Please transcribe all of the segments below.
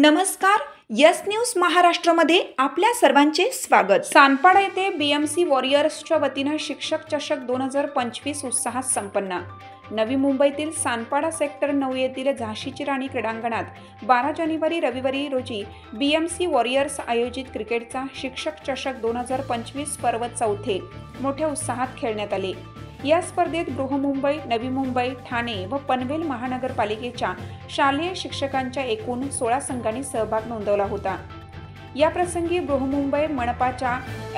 नमस्कार, yes news महाराष्ट्रामध्ये आपल्या सर्वांचे स्वागत। सानपाडा येथे बीएमसी वॉरियर्सच्या वतीने शिक्षक चषक 2025 उत्साहात संपन्न। नवी मुंबईतील सानपाडा सेक्टर 9 येथील झाशीची राणी क्रीडांगणात 12 जानेवारी रविवारी रोजी बीएमसी वॉरियर्स आयोजित क्रिकेटचा शिक्षक चषक 2025 स्पर्धा चौथे मोठ्या उत्साहात खेळण्यात आले। या स्पर्धेत बृहन्मुंबई, नवी मुंबई, ठाणे व पनवेल महानगरपालिकेच्या शालेय शिक्षकांच्या एकूण 16 संघांनी सहभाग नोंदवला होता। या प्रसंगी बृहन्मुंबई मनपाच्या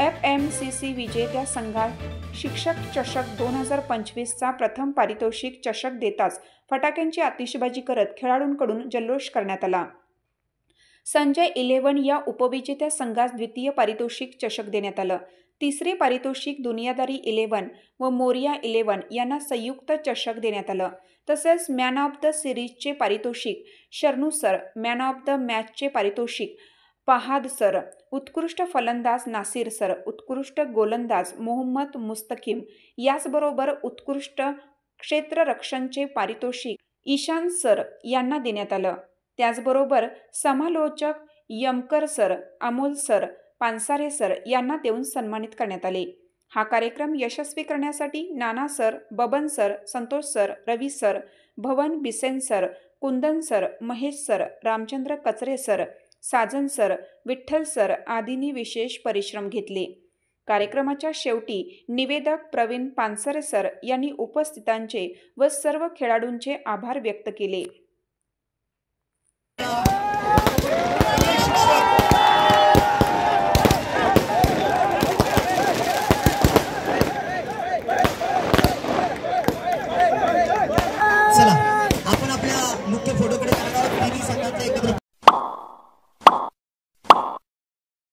FMCC विजेत्या संघात शिक्षक चषक 2025 चा प्रथम पारितोषिक चषक देताच फटाक्यांची आतिषबाजी करत खेळाडूंकडून जल्लोष करण्यात आला। संजय 11 या उपविजेत्या संघास द्वितीय पारितोषिक चषक देण्यात आलं। तिसरे पारितोषिक दुनियादारी 11 व मोरिया 11 यांना संयुक्त चषक देण्यात आलं। तसेच मॅन ऑफ द सिरीजचे पारितोषिक शरणू सर, मॅन ऑफ द मॅचचे पारितोषिक फहाद सर, उत्कृष्ट फलंदाज नासिर सर, उत्कृष्ट गोलंदाज मोहम्मद मुस्तकीम याचबरोबर उत्कृष्ट क्षेत्ररक्षणचे पारितोषिक ईशान सर यांना देण्यात आलं। त्याचबरोबर समालोचक Yamkar sir, Amol sir, Pansare sir यांना देऊन सन्मानित करण्यात आले। हा कार्यक्रम यशस्वी करण्यासाठी Nana sir, Baban sir, Santosh sir, Ravi sir, Bhavan Bisen sir, Kundan sir, Mahesh sir, Ramchandra Kachare sir, Sajan sir, Vitthal sir आदींनी विशेष परिश्रम घेतले। कार्यक्रमाच्या शेवटी निवेदक प्रवीण पानसरे सर यांनी उपस्थितांचे व सर्व खेळाडूंचे आभार व्यक्त केले।